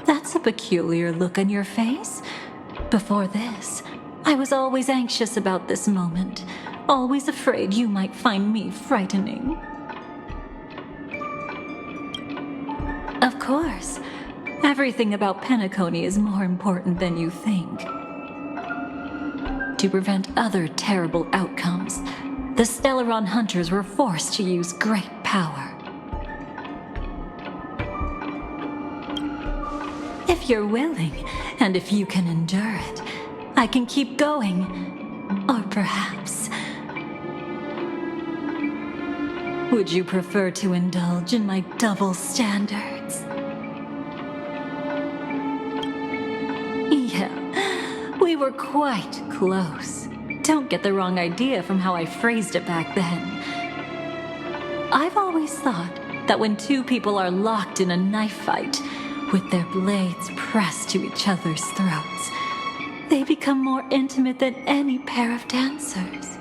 That's a peculiar look on your face. Before this, I was always anxious about this moment, always afraid you might find me frightening. Of course, everything about Penacony is more important than you think. To prevent other terrible outcomes, the Stellaron hunters were forced to use great power. If you're willing, and if you can endure it, I can keep going. Or perhaps... would you prefer to indulge in my double standards? Yeah, we were quite close. Don't get the wrong idea from how I phrased it back then. I've always thought that when two people are locked in a knife fight, with their blades pressed to each other's throats, they become more intimate than any pair of dancers.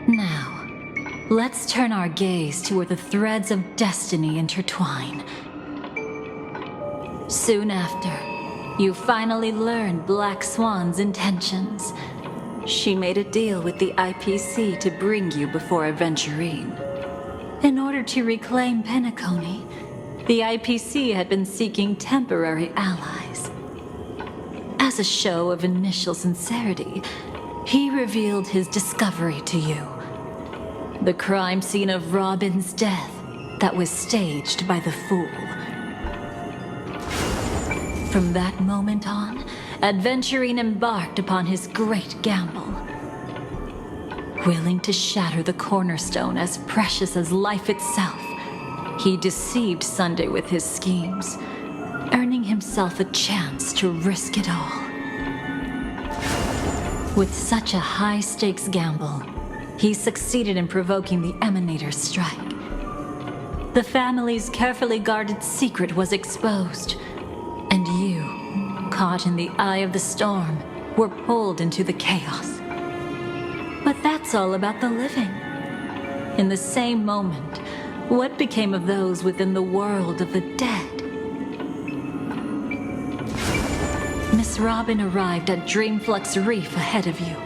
Now, let's turn our gaze to where the threads of destiny intertwine. Soon after, you finally learn Black Swan's intentions. She made a deal with the IPC to bring you before Aventurine. In order to reclaim Penacony, the IPC had been seeking temporary allies. As a show of initial sincerity, he revealed his discovery to you. The crime scene of Robin's death that was staged by the Fool. From that moment on, Aventurine embarked upon his great gamble. Willing to shatter the cornerstone as precious as life itself, he deceived Sunday with his schemes, earning himself a chance to risk it all. With such a high-stakes gamble, he succeeded in provoking the Emanator's strike. The family's carefully guarded secret was exposed, and you, caught in the eye of the storm, were pulled into the chaos. But that's all about the living. In the same moment, what became of those within the world of the dead? Miss Robin arrived at Dreamflux Reef ahead of you.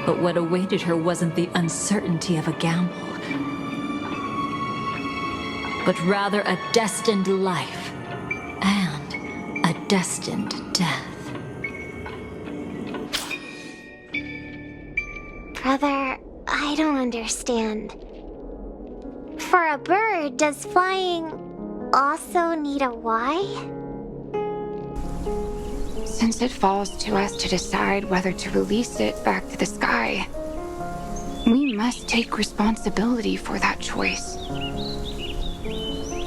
But what awaited her wasn't the uncertainty of a gamble, but rather a destined life and a destined death. Brother, I don't understand. For a bird, does flying also need a why? Since it falls to us to decide whether to release it back to the sky, we must take responsibility for that choice.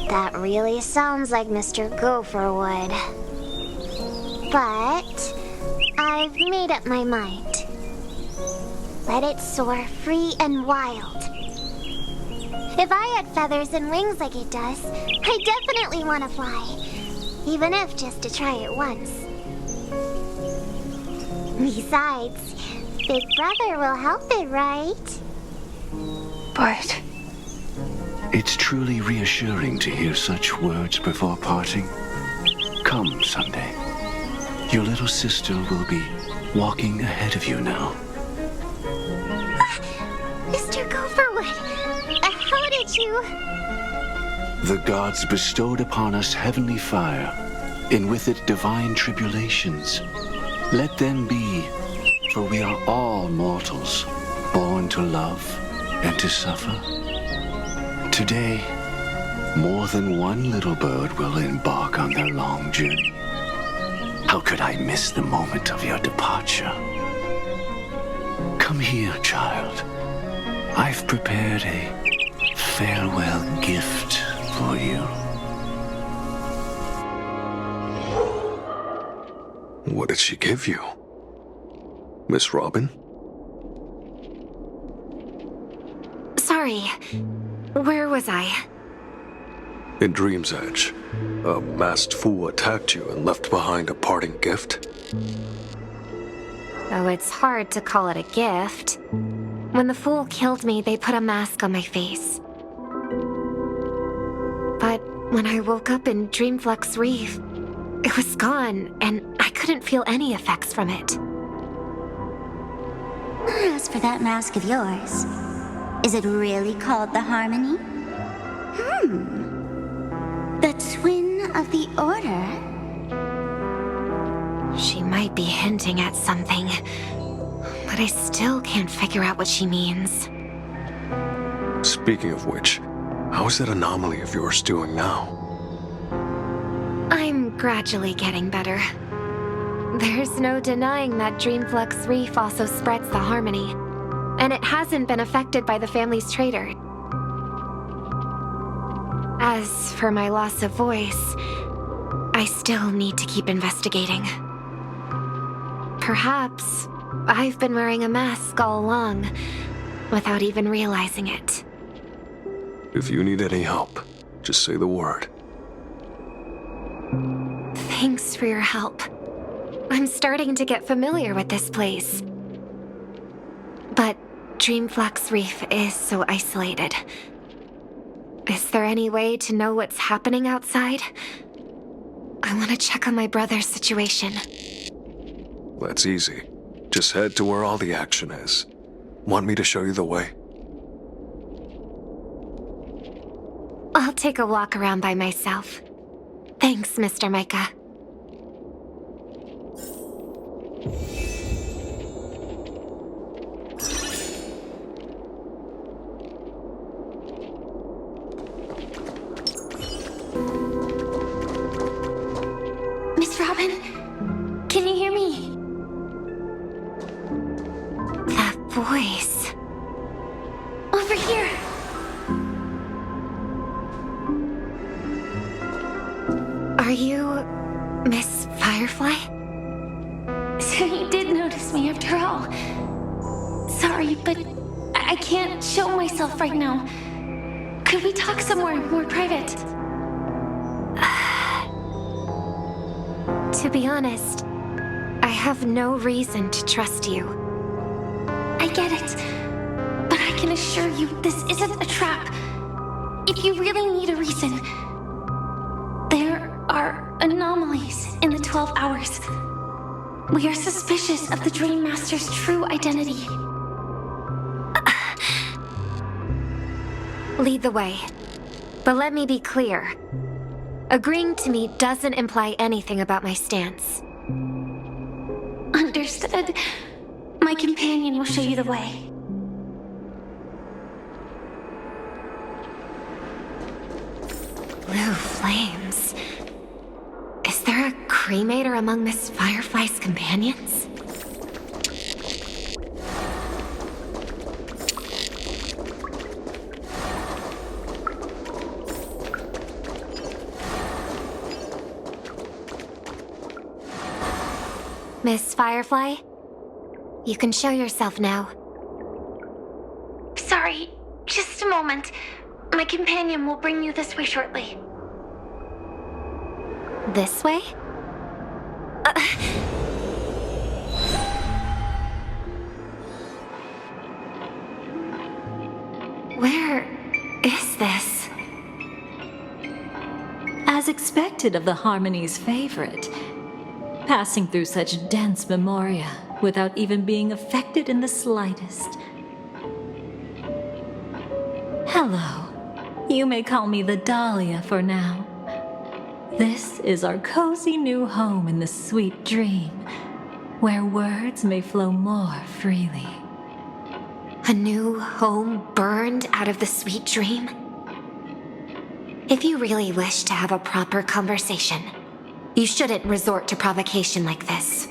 That really sounds like Mr. Gopher would. But I've made up my mind. Let it soar free and wild. If I had feathers and wings like it does, I definitely want to fly. Even if just to try it once. Besides, Big Brother will help it, right? But it's truly reassuring to hear such words before parting. Come, Sunday. Your little sister will be walking ahead of you now. Mr. Gopherwood, how did you... The gods bestowed upon us heavenly fire, and with it divine tribulations. Let them be, for we are all mortals, born to love and to suffer. Today, more than one little bird will embark on their long journey. How could I miss the moment of your departure? Come here, child. I've prepared a farewell gift for you. What did she give you? Miss Robin? sorry. Where was I? In Dream's Edge, a masked fool attacked you and left behind a parting gift. Oh, it's hard to call it a gift. When the fool killed me, they put a mask on my face. when I woke up in Dreamflux Reef, it was gone, and I couldn't feel any effects from it. As for that mask of yours, is it really called the Harmony? The Twin of the Order? She might be hinting at something, but I still can't figure out what she means. Speaking of which, how is that anomaly of yours doing now? I'm gradually getting better. There's no denying that Dreamflux Reef also spreads the Harmony, and it hasn't been affected by the family's traitor. As for my loss of voice, I still need to keep investigating. Perhaps I've been wearing a mask all along, without even realizing it. If you need any help, just say the word. Thanks for your help. I'm starting to get familiar with this place. But Dreamflux Reef is so isolated. Is there any way to know what's happening outside? I want to check on my brother's situation. That's easy. Just head to where all the action is. Want me to show you the way? I'll take a walk around by myself. Thanks, Mr. Micah. Miss Robin, can you hear me? That voice. Over here. Are you Miss Firefly? So you did notice me after all. Sorry, but I can't show myself right now. Could we talk somewhere more private? To be honest, I have no reason to trust you. I get it, but I can assure you this isn't a trap. If you really need a reason, there are anomalies in the 12 hours. We are suspicious of the Dream Master's true identity. Lead the way. But let me be clear. Agreeing to me doesn't imply anything about my stance. Understood. My companion will show you the way. Blue flames. Is there a cremator among Miss Firefly's companions? Miss Firefly, you can show yourself now. Sorry, just a moment. My companion will bring you this way shortly. This way? Where is this? As expected of the Harmony's favorite, passing through such dense memoria without even being affected in the slightest. Hello. You may call me the Dahlia for now. This is our cozy new home in the sweet dream, where words may flow more freely. A new home burned out of the sweet dream? If you really wish to have a proper conversation, you shouldn't resort to provocation like this.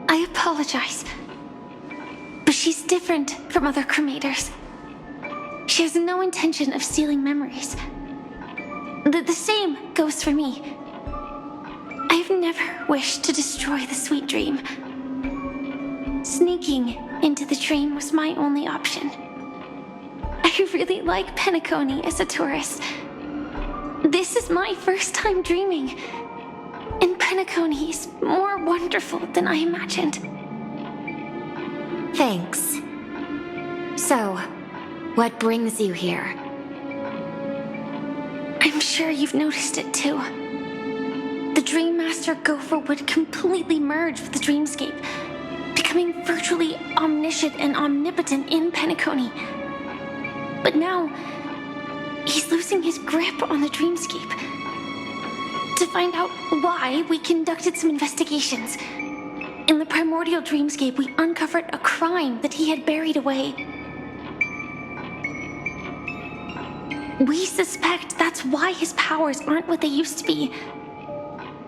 I apologize, but she's different from other cremators. She has no intention of stealing memories. The same goes for me. I've never wished to destroy the sweet dream. Sneaking into the dream was my only option. I really like Penacony as a tourist. This is my first time dreaming, and Penacony is more wonderful than I imagined. Thanks. So, what brings you here? I'm sure you've noticed it too. The Dream Master Gopher would completely merge with the dreamscape, becoming virtually omniscient and omnipotent in Penacony. But now, he's losing his grip on the dreamscape. To find out why, we conducted some investigations. In the primordial dreamscape, we uncovered a crime that he had buried away. We suspect that's why his powers aren't what they used to be.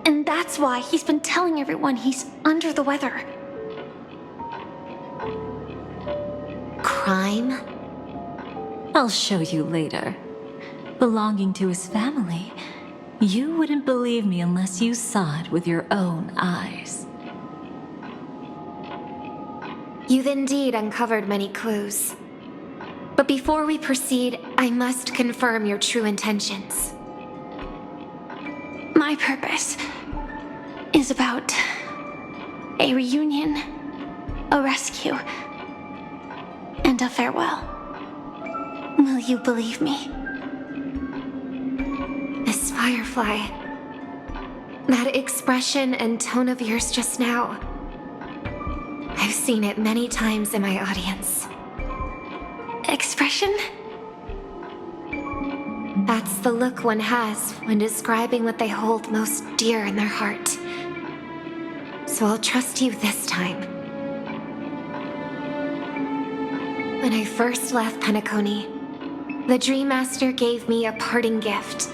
And that's why he's been telling everyone he's under the weather. Crime? I'll show you later. Belonging to his family, you wouldn't believe me unless you saw it with your own eyes. You've indeed uncovered many clues. But before we proceed, I must confirm your true intentions. My purpose is about a reunion, a rescue, and a farewell. Will you believe me? Miss Firefly, that expression and tone of yours just now, I've seen it many times in my audience. Expression? That's the look one has when describing what they hold most dear in their heart. So I'll trust you this time. When I first left Penacony, the Dream Master gave me a parting gift.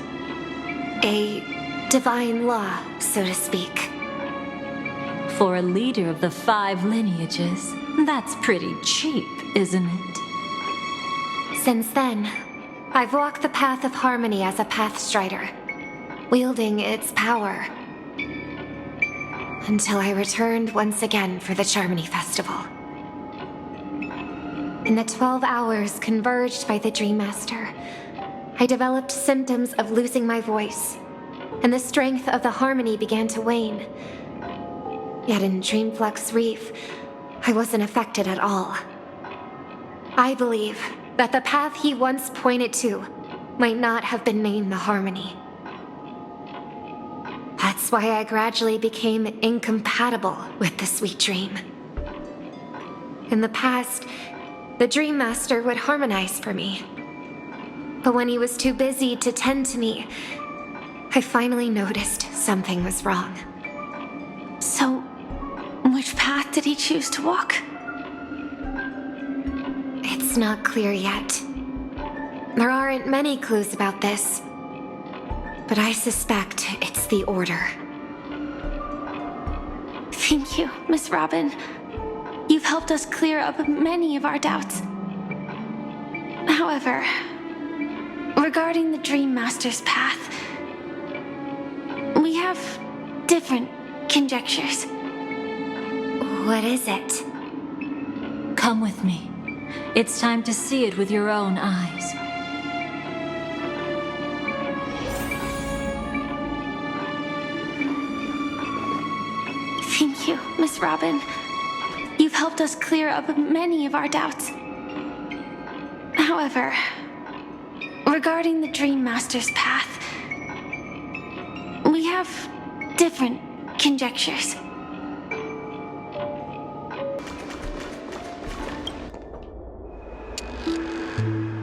A divine law, so to speak. For a leader of the 5 lineages, that's pretty cheap, isn't it? Since then, I've walked the path of harmony as a Pathstrider, wielding its power. Until I returned once again for the Charmony Festival. In the 12 hours converged by the Dream Master, I developed symptoms of losing my voice, and the strength of the harmony began to wane. Yet in Dreamflux Reef, I wasn't affected at all. I believe that the path he once pointed to might not have been named the Harmony. That's why I gradually became incompatible with the sweet dream. In the past, the Dream Master would harmonize for me. But when he was too busy to tend to me, I finally noticed something was wrong. So, which path did he choose to walk? It's not clear yet. There aren't many clues about this, but I suspect it's the Order. Thank you, Miss Robin. You've helped us clear up many of our doubts. However, regarding the Dream Master's path, we have different conjectures. What is it? Come with me. It's time to see it with your own eyes. Thank you, Miss Robin. You've helped us clear up many of our doubts. However, regarding the Dream Master's path, we have different conjectures.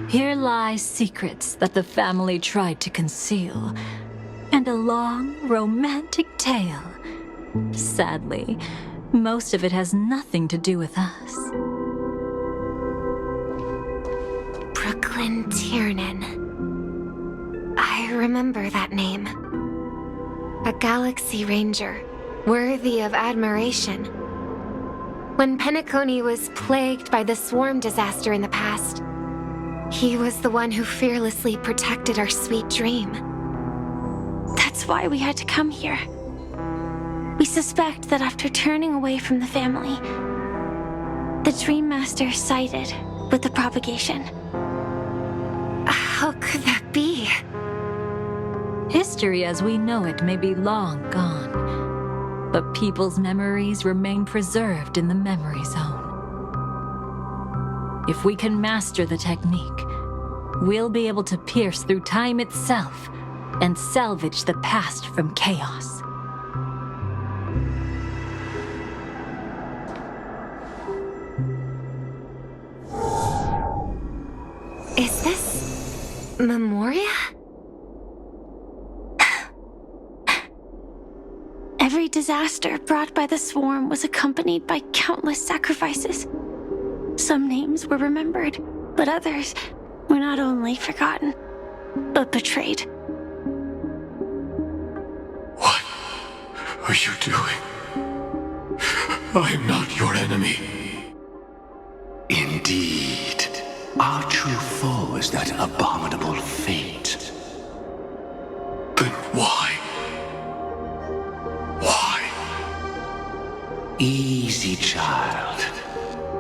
Here lie secrets that the family tried to conceal, and a long, romantic tale. Sadly, most of it has nothing to do with us. Brooklyn Tiernan. I remember that name. A Galaxy Ranger, worthy of admiration. When Penacony was plagued by the swarm disaster in the past, he was the one who fearlessly protected our sweet dream. That's why we had to come here. We suspect that after turning away from the family, the Dream Master sided with the propagation. How could that be? History as we know it may be long gone, but people's memories remain preserved in the memory zone. If we can master the technique, we'll be able to pierce through time itself and salvage the past from chaos. Is this Memoria? Every disaster brought by the swarm was accompanied by countless sacrifices. Some names were remembered, but others were not only forgotten, but betrayed. What are you doing? I am not your enemy. Indeed. Our true foe is that abominable fate. Then why? Why? Easy, child.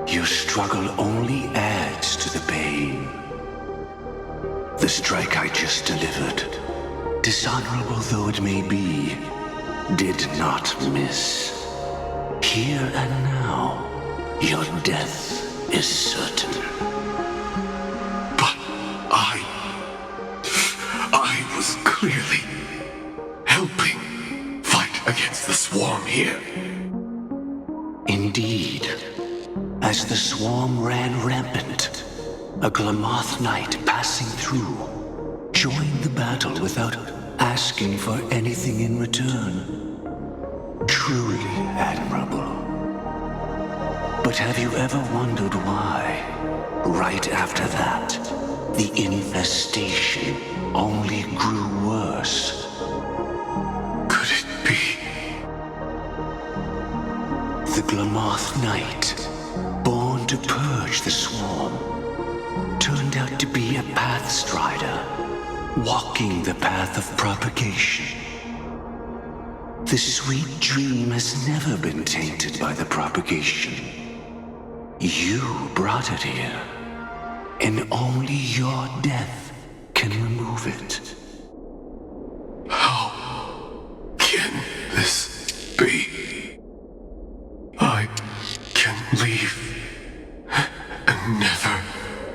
Your struggle only adds to the pain. The strike I just delivered, dishonorable though it may be, did not miss. Here and now, your death is certain. But I was clearly helping fight against the swarm here. Indeed. As the swarm ran rampant, a Glamoth knight passing through joined the battle without asking for anything in return. Truly admirable. But have you ever wondered why, right after that, the infestation only grew worse? Could it be? The Glamoth knight, born to purge the swarm, turned out to be a pathstrider, walking the path of propagation. The sweet dream has never been tainted by the propagation. You brought it here, and only your death can remove it. How can this be? I can leave and never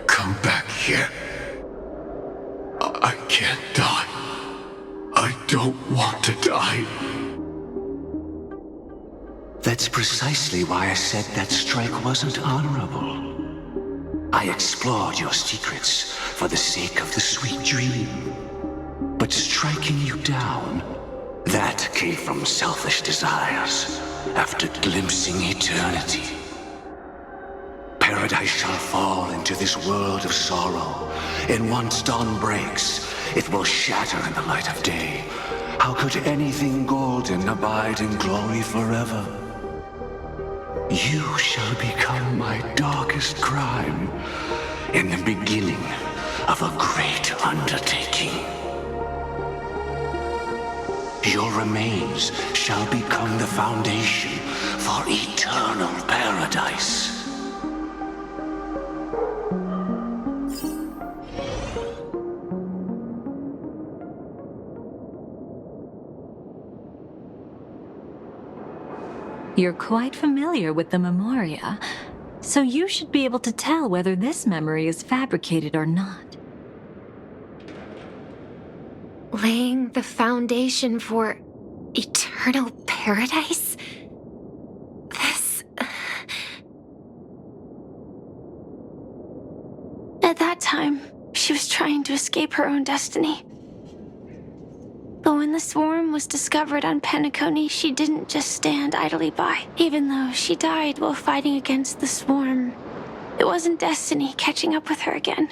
come back here. I can't die. I don't want to die. That's precisely why I said that strike wasn't honorable. I explored your secrets for the sake of the sweet dream. But striking you down, that came from selfish desires after glimpsing eternity. Paradise shall fall into this world of sorrow, and once dawn breaks, it will shatter in the light of day. How could anything golden abide in glory forever? You shall become my darkest crime, in the beginning of a great undertaking. Your remains shall become the foundation for eternal paradise. You're quite familiar with the Memoria, so you should be able to tell whether this memory is fabricated or not. Laying the foundation for eternal paradise? This... At that time, she was trying to escape her own destiny. But when the swarm was discovered on Penacony, she didn't just stand idly by. Even though she died while fighting against the swarm, it wasn't destiny catching up with her again.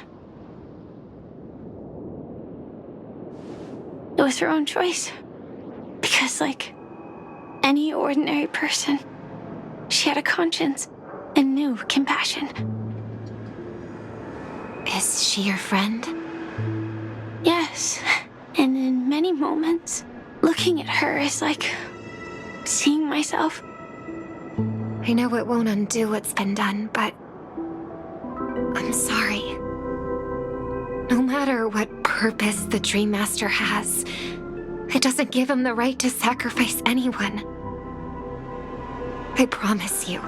It was her own choice. Because, like any ordinary person, she had a conscience and knew compassion. Is she your friend? Yes. And in many moments, looking at her is like seeing myself. I know it won't undo what's been done, but I'm sorry. No matter what purpose the Dream Master has, it doesn't give him the right to sacrifice anyone. I promise you,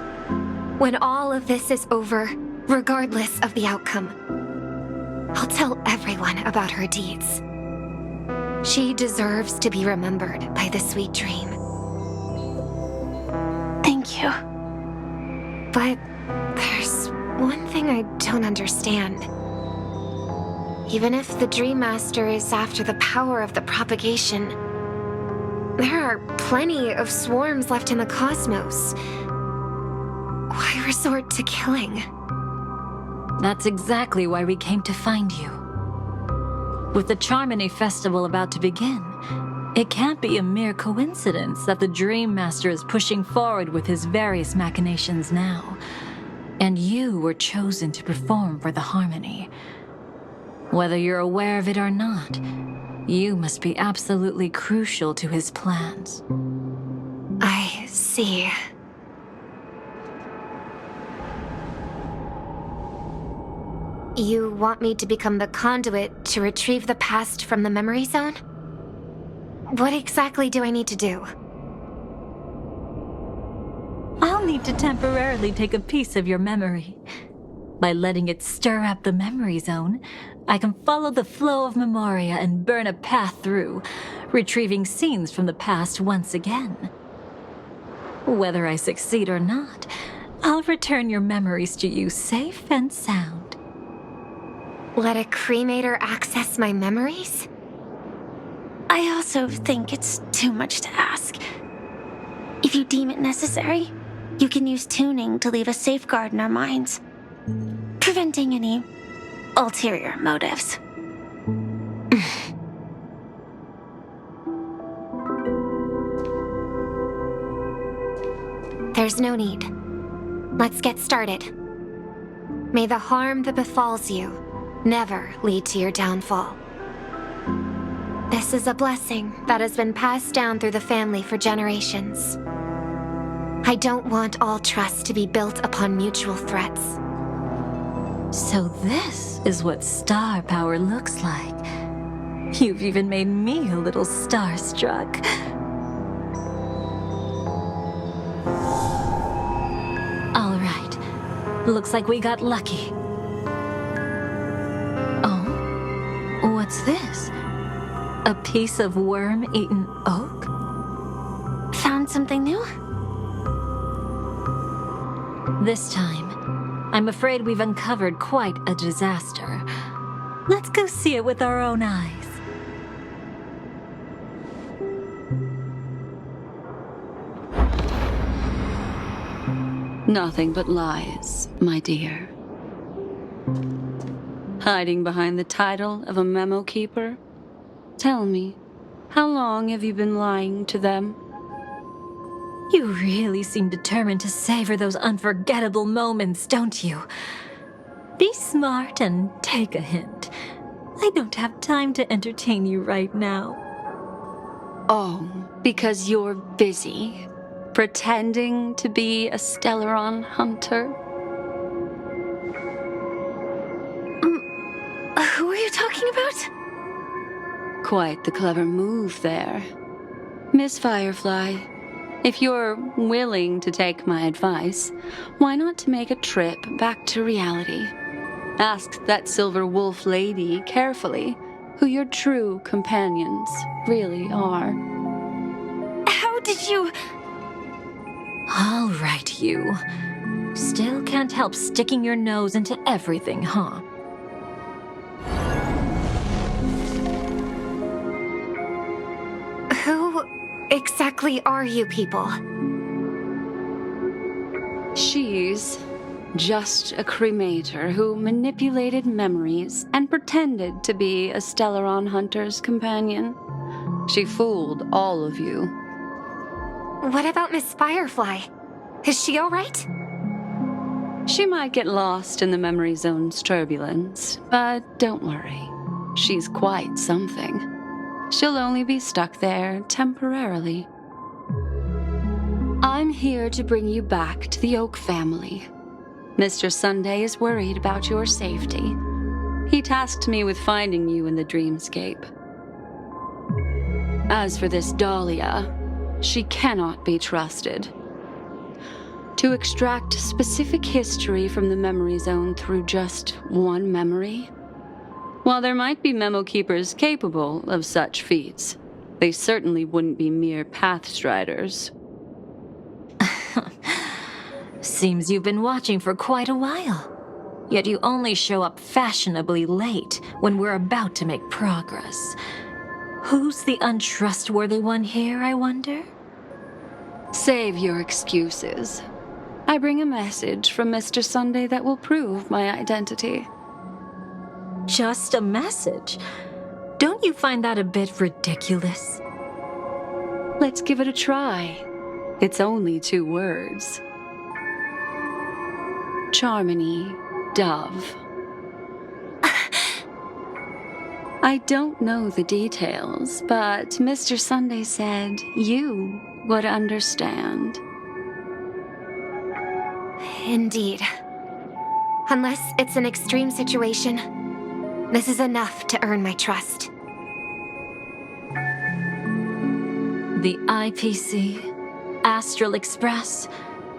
when all of this is over, regardless of the outcome, I'll tell everyone about her deeds. She deserves to be remembered by the sweet dream. Thank you. But there's one thing I don't understand. Even if the Dream Master is after the power of the propagation, there are plenty of swarms left in the cosmos. Why resort to killing? That's exactly why we came to find you. With the Charmony Festival about to begin, it can't be a mere coincidence that the Dream Master is pushing forward with his various machinations now. And you were chosen to perform for the Harmony. Whether you're aware of it or not, you must be absolutely crucial to his plans. I see. You want me to become the conduit to retrieve the past from the memory zone? What exactly do I need to do? I'll need to temporarily take a piece of your memory. By letting it stir up the memory zone, I can follow the flow of memoria and burn a path through, retrieving scenes from the past once again. Whether I succeed or not, I'll return your memories to you safe and sound. Let a cremator access my memories? I also think it's too much to ask. If you deem it necessary, you can use tuning to leave a safeguard in our minds, preventing any ulterior motives. There's no need. Let's get started. May the harm that befalls you never lead to your downfall. This is a blessing that has been passed down through the family for generations. I don't want all trust to be built upon mutual threats. So this is what star power looks like. You've even made me a little starstruck. All right. Looks like we got lucky. Oh? What's this? A piece of worm-eaten oak? Found something new? This time, I'm afraid we've uncovered quite a disaster. Let's go see it with our own eyes. Nothing but lies, my dear. Hiding behind the title of a memo keeper? Tell me, how long have you been lying to them? You really seem determined to savor those unforgettable moments, don't you? Be smart and take a hint. I don't have time to entertain you right now. Oh, because you're busy, pretending to be a Stellaron hunter? Who are you talking about? Quite the clever move there. Miss Firefly, if you're willing to take my advice, why not to make a trip back to reality? Ask that silver wolf lady carefully who your true companions really are. How did you... All right, you. Still can't help sticking your nose into everything, huh? Who exactly are you people? She's just a cremator who manipulated memories and pretended to be a Stellaron hunter's companion. She fooled all of you. What about Miss Firefly? Is she all right? She might get lost in the memory zone's turbulence, but don't worry. She's quite something. She'll only be stuck there temporarily. I'm here to bring you back to the Oak family. Mr. Sunday is worried about your safety. He tasked me with finding you in the dreamscape. As for this Dahlia, she cannot be trusted. To extract specific history from the memory zone through just one memory While there might be memo keepers capable of such feats, they certainly wouldn't be mere pathstriders. Seems you've been watching for quite a while. Yet you only show up fashionably late when we're about to make progress. Who's the untrustworthy one here, I wonder? Save your excuses. I bring a message from Mr. Sunday that will prove my identity. Just a message? Don't you find that a bit ridiculous? Let's give it a try. It's only 2 words. Charmony, Dove. I don't know the details, but Mr. Sunday said you would understand. Indeed. Unless it's an extreme situation, this is enough to earn my trust. The IPC, Astral Express,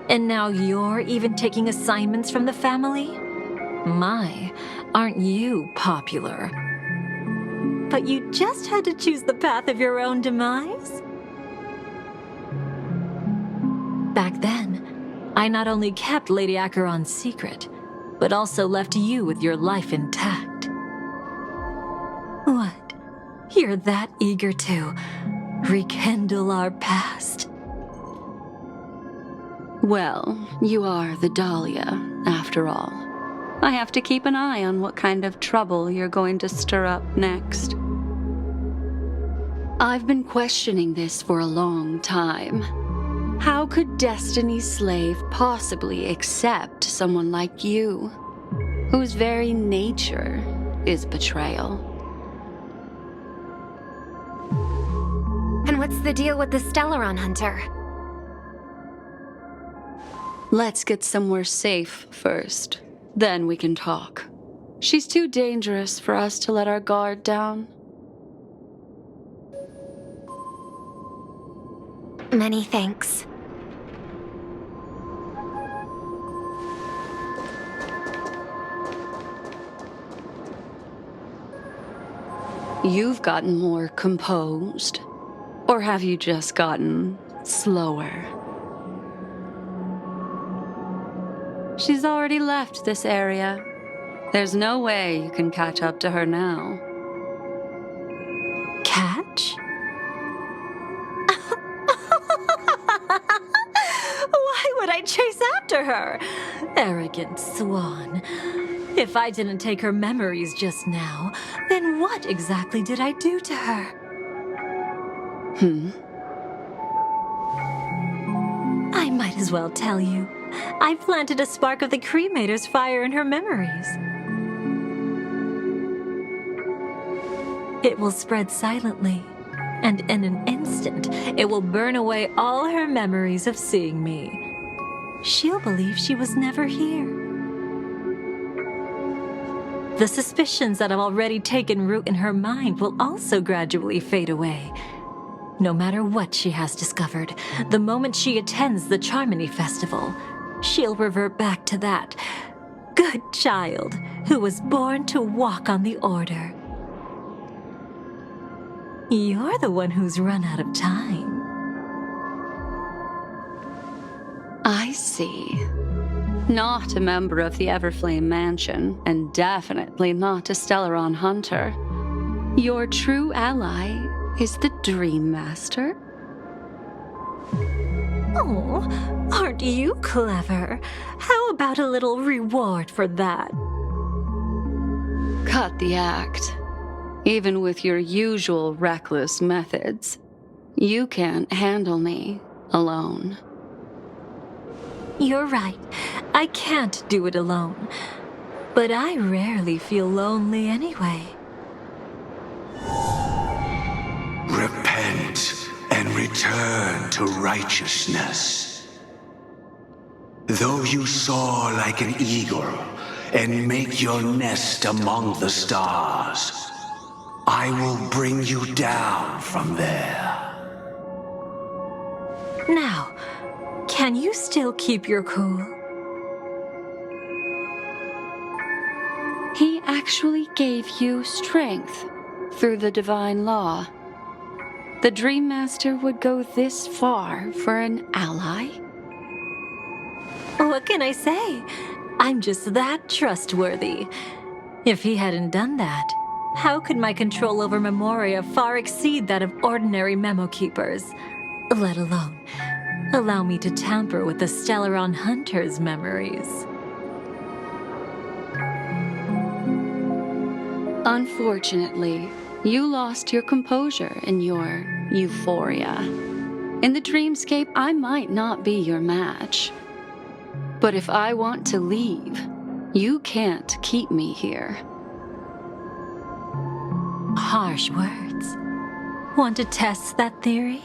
and now you're even taking assignments from the family? My, aren't you popular? But you just had to choose the path of your own demise? Back then, I not only kept Lady Acheron's secret, but also left you with your life intact. What? You're that eager to rekindle our past? Well, you are the Dahlia, after all. I have to keep an eye on what kind of trouble you're going to stir up next. I've been questioning this for a long time. How could Destiny's slave possibly accept someone like you, whose very nature is betrayal? And what's the deal with the Stellaron Hunter? Let's get somewhere safe first. Then we can talk. She's too dangerous for us to let our guard down. Many thanks. You've gotten more composed. Or have you just gotten slower? She's already left this area. There's no way you can catch up to her now. Catch? Why would I chase after her? Arrogant Swan. If I didn't take her memories just now, then what exactly did I do to her? I might as well tell you. I planted a spark of the cremator's fire in her memories. It will spread silently, and in an instant, it will burn away all her memories of seeing me. She'll believe she was never here. The suspicions that have already taken root in her mind will also gradually fade away. No matter what she has discovered, the moment she attends the Charmony Festival, she'll revert back to that good child who was born to walk on the Order. You're the one who's run out of time. I see. Not a member of the Everflame Mansion, and definitely not a Stellaron Hunter. Your true ally is the Dream Master? Oh, aren't you clever? How about a little reward for that? Cut the act. Even with your usual reckless methods, you can't handle me alone. You're right. I can't do it alone. But I rarely feel lonely anyway. Repent and return to righteousness. Though you soar like an eagle and make your nest among the stars, I will bring you down from there. Now, can you still keep your cool? He actually gave you strength through the divine law. The Dream Master would go this far for an ally? What can I say? I'm just that trustworthy. If he hadn't done that, how could my control over Memoria far exceed that of ordinary memo keepers? Let alone allow me to tamper with the Stellaron Hunter's memories. Unfortunately, you lost your composure in your euphoria. In the dreamscape, I might not be your match. But if I want to leave, you can't keep me here. Harsh words. Want to test that theory?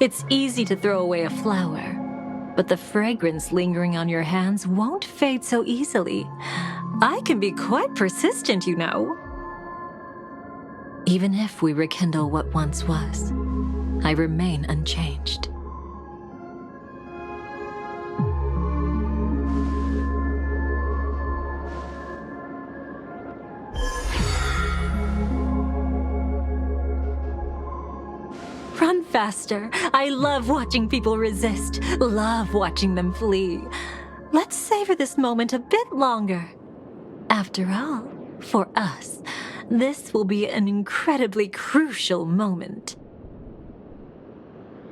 It's easy to throw away a flower, but the fragrance lingering on your hands won't fade so easily. I can be quite persistent, you know. Even if we rekindle what once was, I remain unchanged. Run faster. I love watching people resist, love watching them flee. Let's savor this moment a bit longer. After all, for us, this will be an incredibly crucial moment.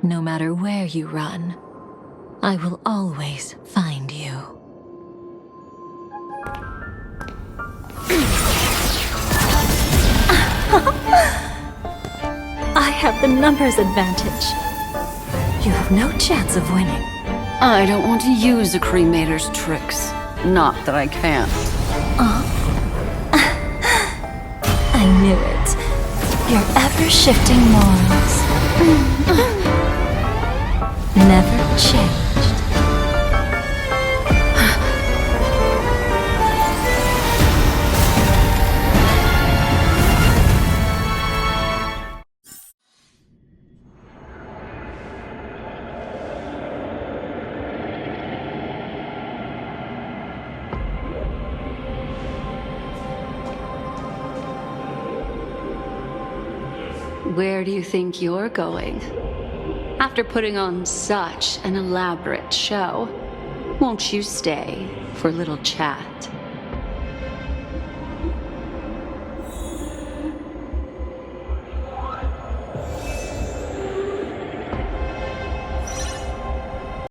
No matter where you run, I will always find you. I have the numbers advantage. You have no chance of winning. I don't want to use a cremator's tricks. Not that I can't. I knew it. Your ever-shifting morals. Never changed. Where do you think you're going? After putting on such an elaborate show, won't you stay for a little chat?